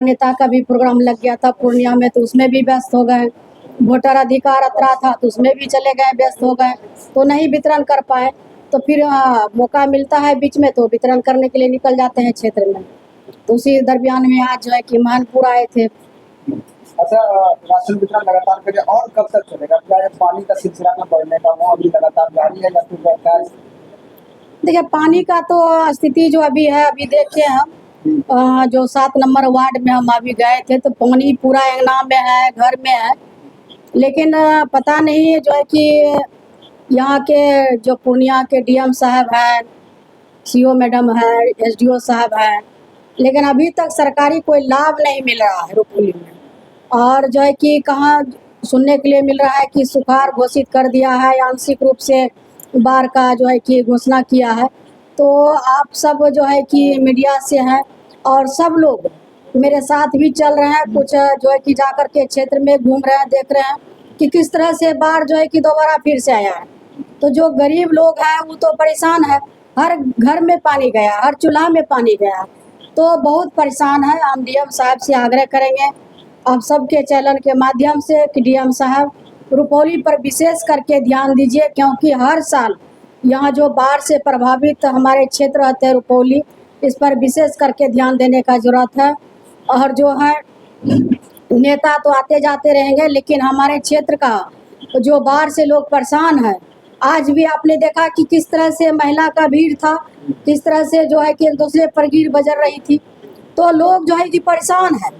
नेता का भी प्रोग्राम लग गया था पूर्णिया में, तो उसमें भी व्यस्त हो गए। वोटर अधिकार यात्रा था तो उसमें भी चले गए, व्यस्त हो गए, तो नहीं वितरण कर पाए। तो फिर मौका मिलता है बीच में तो वितरण करने के लिए निकल जाते हैं क्षेत्र में। तो उसी दरमियान में आज जो है कि मानपुर आए थे। अच्छा, राशन वितरण लगातार करें और कब तक चलेगा? क्या ये पानी का सिलसिला में बढ़ने का वो अभी लगातार जारी है या फिर क्या? देखिए, पानी का तो स्थिति जो अभी है, अभी देखे हम जो 7 नंबर वार्ड में हम अभी गए थे तो पानी पूरा अंगना में है, घर में है। लेकिन पता नहीं जो है कि यहाँ के जो पूर्णिया के डीएम साहब हैं, सीओ मैडम है, एसडीओ साहब हैं, लेकिन अभी तक सरकारी कोई लाभ नहीं मिल रहा है रुपौली में। और जो है कि कहाँ सुनने के लिए मिल रहा है कि सुखाड़ घोषित कर दिया है, आंशिक रूप से बाढ़ का जो है कि घोषणा किया है। तो आप सब जो है कि मीडिया से हैं और सब लोग मेरे साथ भी चल रहे हैं, कुछ जो है कि जाकर के क्षेत्र में घूम रहे हैं, देख रहे हैं कि किस तरह से बाढ़ जो है कि दोबारा फिर से आया है। तो जो गरीब लोग हैं वो तो परेशान है, हर घर में पानी गया, हर चूल्हा में पानी गया, तो बहुत परेशान है। हम डीएम साहब से आग्रह करेंगे आप सबके चैनल के माध्यम से कि डीएम साहब रुपौली पर विशेष करके ध्यान दीजिए, क्योंकि हर साल यहाँ जो बाढ़ से प्रभावित हमारे क्षेत्र रहते हैं रुपौली, इस पर विशेष करके ध्यान देने का ज़रूरत है। और जो है नेता तो आते जाते रहेंगे, लेकिन हमारे क्षेत्र का जो बाढ़ से लोग परेशान है, आज भी आपने देखा कि किस तरह से महिला का भीड़ था, किस तरह से जो है कि एक दूसरे पर गिर बजर रही थी। तो लोग जो है कि परेशान है,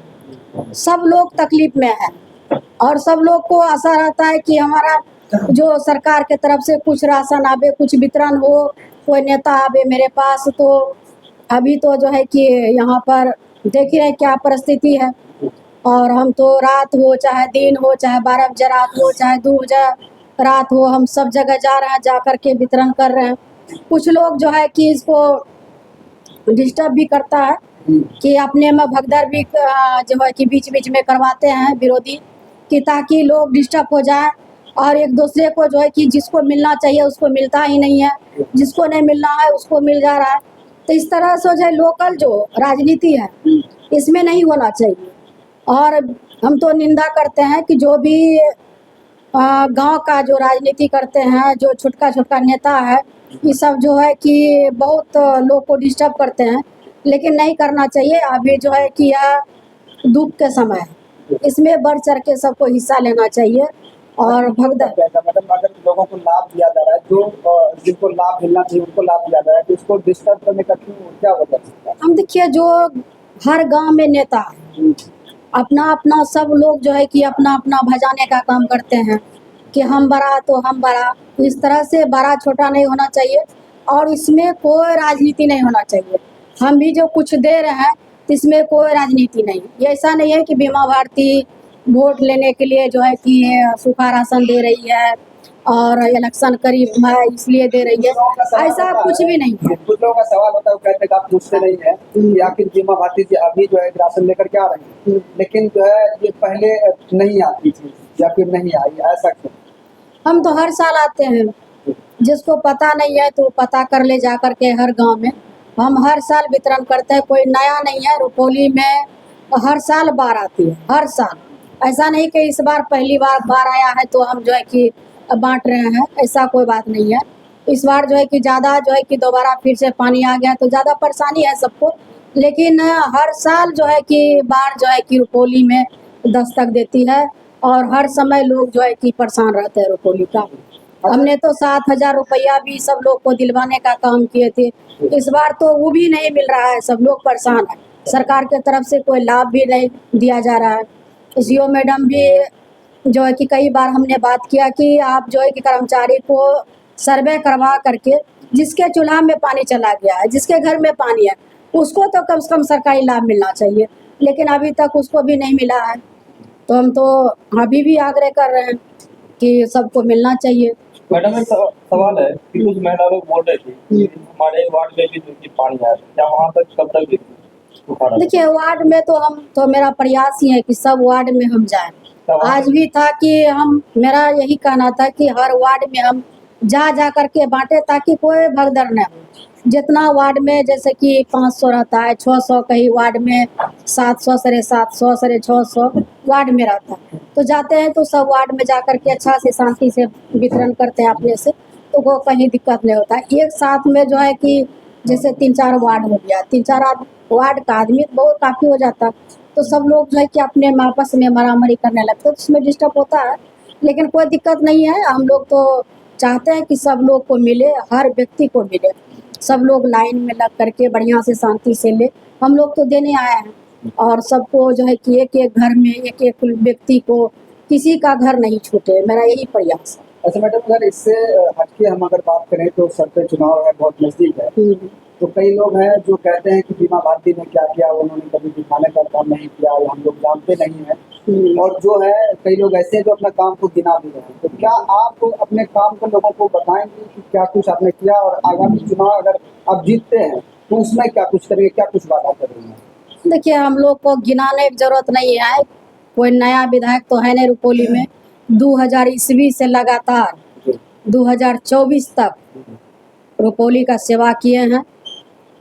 सब लोग तकलीफ में है और सब लोग को आशा रहता है कि हमारा जो सरकार के तरफ से कुछ राशन आवे, कुछ वितरण हो, कोई नेता आवे मेरे पास। तो अभी तो जो है कि यहाँ पर देख ही रहे क्या परिस्थिति है। और हम तो रात हो चाहे दिन हो, चाहे 12 बजे रात हो चाहे 2 बजे रात हो, हम सब जगह जा रहे हैं, जा कर के वितरण कर रहे हैं। कुछ लोग जो है कि इसको डिस्टर्ब भी करता है कि अपने में भगदड़ भी जो है कि बीच बीच में करवाते हैं विरोधी, कि ताकि लोग डिस्टर्ब हो जाए और एक दूसरे को जो है कि जिसको मिलना चाहिए उसको मिलता ही नहीं है, जिसको नहीं मिलना है उसको मिल जा रहा है। तो इस तरह से जो है लोकल जो राजनीति है इसमें नहीं होना चाहिए। और हम तो निंदा करते हैं कि जो भी गांव का जो राजनीति करते हैं, जो छोटका छोटका नेता है, ये सब जो है कि बहुत लोग को डिस्टर्ब करते हैं, लेकिन नहीं करना चाहिए। अभी जो है कि यह दुख के समय है, इसमें बढ़ चढ़ के सबको हिस्सा लेना चाहिए। और भगदड़ मतलब अगर लोगों को लाभ दिया जा रहा है, जो जिनको लाभ मिलना चाहिए उनको लाभ दिया जा रहा है, तो उसको डिस्टर्ब करने का क्या वजह सकता है? हम देखिए, जो हर गांव में नेता है, अपना अपना सब लोग जो है कि अपना अपना भजाने का काम करते हैं कि हम बड़ा तो हम बड़ा। इस तरह से बड़ा छोटा नहीं होना चाहिए और इसमें कोई राजनीति नहीं होना चाहिए। हम भी जो कुछ दे रहे हैं इसमें कोई राजनीति नहीं। ये ऐसा नहीं है कि बीमा भारती वोट लेने के लिए जो है कि सूखा राशन दे रही है और इलेक्शन करीब है इसलिए दे रही है, ऐसा कुछ भी नहीं है। कुछ लोगों का सवाल होता है, वो कहते हैं कि आप पूछते नहीं है कि आखिर बीमा भारती जी अभी जो है राशन लेकर के आ रही है, लेकिन जो है ये पहले नहीं आती थी या फिर नहीं आई, ऐसा क्यों? हम तो हर साल आते हैं, जिसको पता नहीं है तो पता कर ले जा कर के हर गांव में। हम हर साल वितरण करते हैं, कोई नया नहीं है रुपौली में, हर साल बाढ़ आती है, हर साल। ऐसा नहीं कि इस बार पहली बार बाढ़ आया है तो हम जो है कि बांट रहे हैं, ऐसा कोई बात नहीं है। इस बार जो है कि ज़्यादा जो है कि दोबारा फिर से पानी आ गया तो ज़्यादा परेशानी है सबको, लेकिन हर साल जो है कि बाढ़ जो है कि रुपौली में दस्तक देती है और हर समय लोग जो है कि परेशान रहते हैं रुपौली का। हमने तो 7,000 रुपया भी सब लोग को दिलवाने का काम किए थे, इस बार तो वो भी नहीं मिल रहा है, सब लोग परेशान है। सरकार के तरफ से कोई लाभ भी नहीं दिया जा रहा है। सीओ मैडम भी जो है कि कई बार हमने बात किया कि आप जो है कि कर्मचारी को सर्वे करवा करके, जिसके चूल्हा में पानी चला गया है, जिसके घर में पानी है, उसको तो कम से कम सरकारी लाभ मिलना चाहिए, लेकिन अभी तक उसको भी नहीं मिला है। तो हम तो अभी भी आग्रह कर रहे हैं कि सबको मिलना चाहिए। मैडम, एक सवाल है कि कुछ महिला लोग बोल रहे थे कि हमारे वार्ड में भी जो कि पानी आया, क्या वहाँ तक कब तक देखिए, वार्ड में तो हम तो मेरा प्रयास ही है कि सब वार्ड में हम जाएं। आज भी था कि हम, मेरा यही कहना था कि हर वार्ड में हम जा जा करके बांटे ताकि कोई भगदड़ न हो। जितना वार्ड में जैसे कि 500 रहता है, 600 कहीं वार्ड में 700 750 600 वार्ड में रहता है, तो जाते हैं तो सब वार्ड में जा कर के अच्छा से शांति से वितरण करते हैं अपने से, तो वो कहीं दिक्कत नहीं होता है। एक साथ में जो है कि जैसे 3-4 वार्ड हो गया, 3-4 वार्ड का आदमी बहुत काफ़ी हो जाता है, तो सब लोग जो है कि अपने में आपस में मारामारी करने लगते हैं, तो उसमें डिस्टर्ब होता है। लेकिन कोई दिक्कत नहीं है, हम लोग तो चाहते हैं कि सब लोग को मिले, हर व्यक्ति को मिले, सब लोग लाइन में लग करके बढ़िया से शांति से ले। हम लोग तो देने आए हैं और सबको जो है कि एक-एक घर में एक-एक व्यक्ति को किसी का घर नहीं छूटे, मेरा यही प्रयास है। अच्छा मैडम, अगर इससे हटके हम अगर बात करें तो सर पे चुनाव है, बहुत नजदीक है, तो कई लोग हैं जो कहते हैं कि बीमा भारती ने क्या किया, उन्होंने कभी दिखाने का काम नहीं किया, या हम लोग जानते नहीं हैं, और जो है कई लोग ऐसे हैं जो अपना काम को गिना भी रहे हैं। तो क्या आप अपने काम को लोगों को बताएंगे कि क्या कुछ आपने किया, और आगामी चुनाव अगर आप जीतते हैं तो उसमें क्या कुछ करेंगे, क्या कुछ वादा करेंगे? देखिए, हम लोग को गिनाने की जरूरत नहीं है, कोई नया विधायक तो है नहीं रुपौली में। 2000 ईस्वी से लगातार 2024 तक रुपौली का सेवा किए हैं,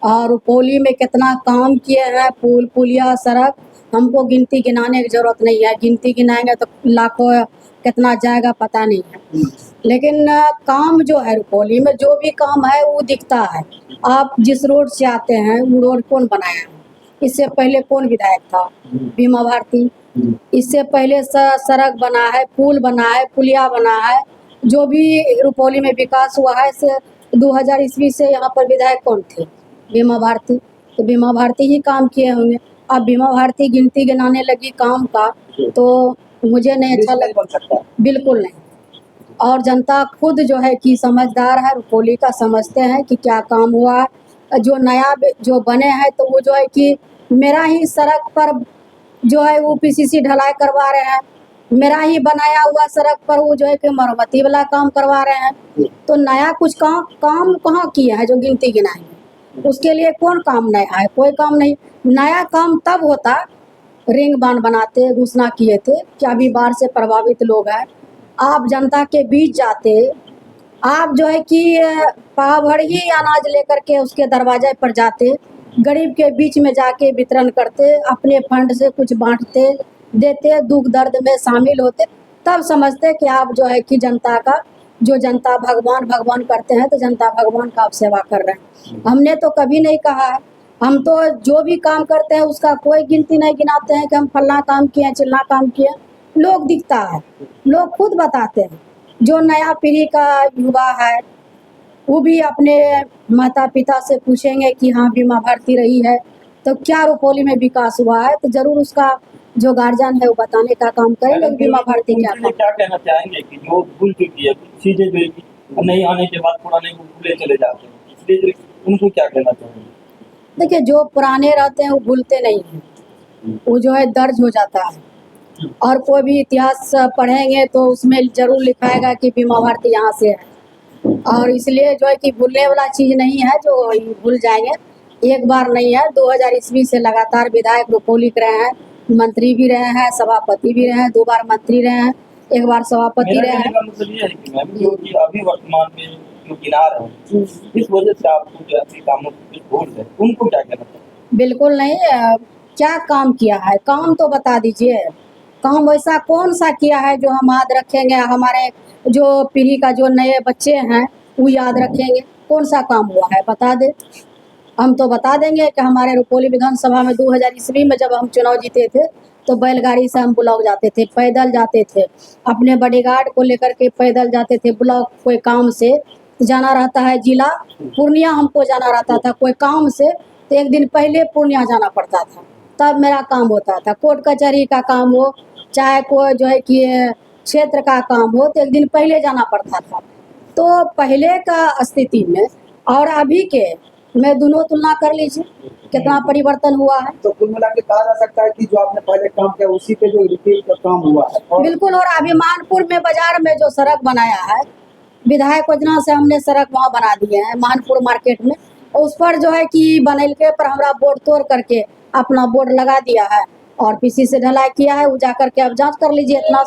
और रुपौली में कितना काम किए हैं, पुल पुलिया सड़क, हमको गिनती गिनाने की जरूरत नहीं है। गिनती गिनाएंगे तो लाखों कितना जाएगा पता नहीं है, लेकिन काम जो है रुपौली में जो भी काम है वो दिखता है। आप जिस रोड से आते हैं वो रोड कौन बनाया है? इससे पहले कौन विधायक था? बीमा भारती। इससे पहले सड़क बना है, पुल बना है, पुलिया बना है, जो भी रुपौली में विकास हुआ है से 2000 ईस्वी से यहाँ पर विधायक कौन थे? बीमा भारती। तो बीमा भारती ही काम किए होंगे। अब बीमा भारती गिनती गिनाने लगी काम का, तो मुझे नहीं अच्छा नहीं बन सकता। बिल्कुल नहीं। और जनता खुद जो है कि समझदार है, रुपौली का समझते हैं कि क्या काम हुआ है। जो नया जो बने हैं तो वो जो है कि मेरा ही सड़क पर जो है वो पीसीसी ढलाई करवा रहे हैं, मेरा ही बनाया हुआ सड़क पर वो जो है कि मरम्मती वाला काम करवा रहे हैं। तो नया कुछ काम कहाँ किया है जो गिनती गिनाएंगे? उसके लिए कौन काम नया है? कोई काम नहीं। नया काम तब होता, रिंग बांध बनाते, घोषणा किए थे कि अभी बाढ़ से प्रभावित लोग हैं, आप जनता के बीच जाते, आप जो है कि पाव भर ही अनाज लेकर के उसके दरवाजे पर जाते, गरीब के बीच में जाके वितरण करते, अपने फंड से कुछ बांटते, देते, दुख दर्द में शामिल होते, तब समझते कि आप जो है कि जनता का, जो जनता भगवान भगवान करते हैं तो जनता भगवान का आप सेवा कर रहे हैं। हमने तो कभी नहीं कहा है, हम तो जो भी काम करते हैं उसका कोई गिनती नहीं गिनाते हैं कि हम फलना काम किए, चिल्ला काम किए। लोग दिखता है, लोग खुद बताते हैं। जो नया पीढ़ी का युवा है वो भी अपने माता पिता से पूछेंगे कि हाँ बीमा भारती रही है तो क्या रुपौली में विकास हुआ है, तो जरूर उसका जो गार्जियन है वो बताने का काम करेंगे कि बीमा भारती क्या उनके लिए क्या कहना चाहेंगे कि जो भूल चुकी है, कुछ चीजें जो है कि नहीं आने के बाद पुराने को भूले चले जाते हैं, इसलिए उनको क्या कहना चाहेंगे? देखिए, जो पुराने रहते हैं वो भूलते नहीं हैं, वो जो है दर्ज हो जाता है। और कोई भी इतिहास पढ़ेंगे तो उसमें जरूर लिखाएगा कि बीमा भारती यहाँ से है, और इसलिए जो है कि भूलने वाला चीज़ नहीं है जो भूल जाएंगे। एक बार नहीं है, 2000 ईस्वी से लगातार विधायक रुपौली के रहे हैं, मंत्री भी रहे हैं, सभापति भी रहे हैं, 2 बार मंत्री रहे हैं, 1 बार सभापति मेरा रहे कहने हैं। का मतलब ये है कि मैम जो कि अभी वर्तमान में जो गिना रहे हैं, इस वजह से आपको जो अपने कामों को भूल गए, उनको क्या कहना चाहिए? बिल्कुल नहीं। क्या काम किया है? काम तो बता दीजिए। काम वैसा कौन सा किया है जो हम याद रखेंगे, हमारे जो पीढ़ी का जो नए बच्चे हैं वो याद रखेंगे? कौन सा काम हुआ है बता दे। हम तो बता देंगे कि हमारे रुपौली विधानसभा में 2000 ईस्वी में जब हम चुनाव जीते थे तो बैलगाड़ी से हम ब्लॉक जाते थे, पैदल जाते थे, अपने बॉडीगार्ड को लेकर के पैदल जाते थे ब्लॉक। कोई काम से जाना रहता है, जिला पूर्णिया हमको जाना रहता था कोई काम से, तो एक दिन पहले पूर्णिया जाना पड़ता था, तब मेरा काम होता था। कोर्ट कचहरी का काम हो, चाहे कोई जो है कि क्षेत्र का काम हो, तो एक दिन पहले जाना पड़ता था। तो पहले का स्थिति में और अभी के में दोनों तुलना कर लीजिए कितना परिवर्तन हुआ है। तो कुल मिला के कहा जा सकता है कि जो आपने पहले काम किया उसी पे जो रिपीट का काम हुआ है। और बिल्कुल। और अभी मानपुर में बाजार में जो सड़क बनाया है, विधायक योजना से हमने सड़क वहाँ बना दिए हैं मानपुर मार्केट में, उस पर जो है कि बनल के पर हमारा बोर्ड तोड़ करके अपना बोर्ड लगा दिया है, और पीसी से ढलाई किया है, वो जा करके आप जांच कर लीजिए। इतना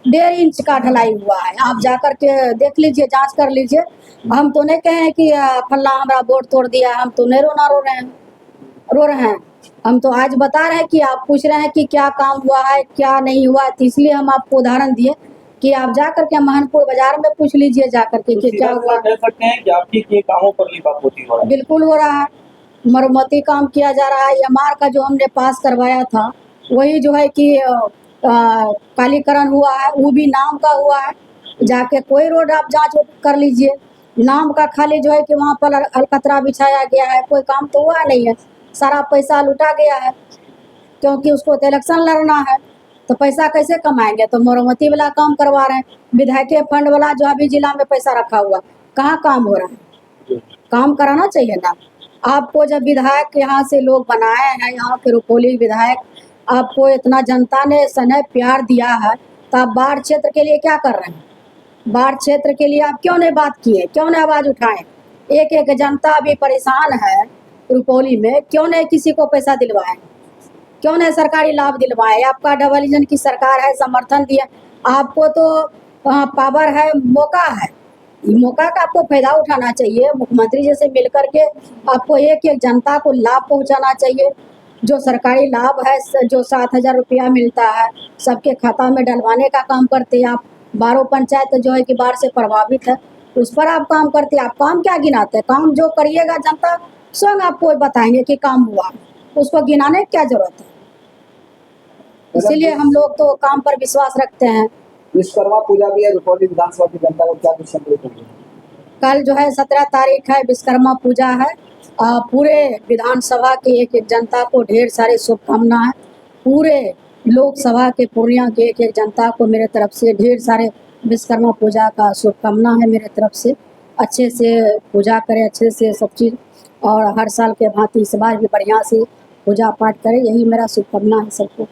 1.5 इंच का ढलाई हुआ है, आप जा करके देख लीजिए, जांच कर लीजिए। हम तो नहीं कहे हैं कि फल्ला हमारा बोर्ड तोड़ दिया, हम तो नहीं रो रहे हैं। हम तो आज बता रहे हैं कि आप पूछ रहे हैं कि क्या काम हुआ है क्या नहीं हुआ, तो इसलिए हम आपको उदाहरण दिए कि आप जा करके महनपुर बाजार में पूछ लीजिए जा करके कि क्या हुआ। कह सकते हैं कि आपके के कामों पर लिपापोती हो रहा है। बिल्कुल हो रहा है, मरम्मती काम किया जा रहा है। एमआर का जो हमने पास करवाया था वही जो है कि कालीकरण हुआ है, वो भी नाम का हुआ है। जाके कोई रोड आप जांच कर लीजिए, नाम का खाली जो है कि वहाँ पर अलकतरा बिछाया गया है, कोई काम तो हुआ नहीं है, सारा पैसा लुटा गया है। क्योंकि उसको तो इलेक्शन लड़ना है, तो पैसा कैसे कमाएंगे, तो मरम्मती वाला काम करवा रहे हैं। विधायक फंड वाला जो अभी जिला में पैसा रखा हुआ, कहाँ काम हो रहा है? काम कराना चाहिए ना आपको। जब विधायक यहाँ से लोग बनाए हैं, यहाँ के रुपौली विधायक, आपको इतना जनता ने स्नेह प्यार दिया है, तो आप बाढ़ क्षेत्र के लिए क्या कर रहे हैं? बाढ़ क्षेत्र के लिए आप क्यों नहीं बात किए, क्यों नहीं आवाज़ उठाएं? एक एक जनता अभी परेशान है रुपौली में, क्यों नहीं किसी को पैसा दिलवाएं, क्यों नहीं सरकारी लाभ दिलवाएं? आपका डबल इंजन की सरकार है, समर्थन दिया आपको, तो पावर है, मौका है, मौका का आपको फायदा उठाना चाहिए। मुख्यमंत्री जी से मिल करके आपको एक एक जनता को लाभ पहुंचाना चाहिए। जो सरकारी लाभ है, जो 7,000 रुपया मिलता है, सबके खाता में डलवाने का काम करते हैं आप। 12 पंचायत जो है कि बाढ़ से प्रभावित है, उस पर आप काम करते हैं। आप काम क्या गिनाते हैं? काम जो करिएगा जनता स्वयं आपको बताएंगे कि काम हुआ, उसको गिनाने की क्या जरूरत है? इसीलिए हम लोग तो काम पर विश्वास रखते हैं। विश्वकर्मा पूजा भी है, रुपौली विधानसभा की जनता को क्या कुछ संदेश देंगे? कल जो है 17 तारीख है, विश्वकर्मा पूजा है। पूरे विधानसभा की एक एक जनता को ढेर सारी शुभकामनाएं। पूरे लोकसभा के पूर्णिया के एक एक जनता को मेरे तरफ से ढेर सारे विश्वकर्मा पूजा का शुभकामना है मेरे तरफ से। अच्छे से पूजा करें, अच्छे से सब चीज़, और हर साल के भांति इस बार भी बढ़िया से पूजा पाठ करें, यही मेरा शुभकामना है सबको।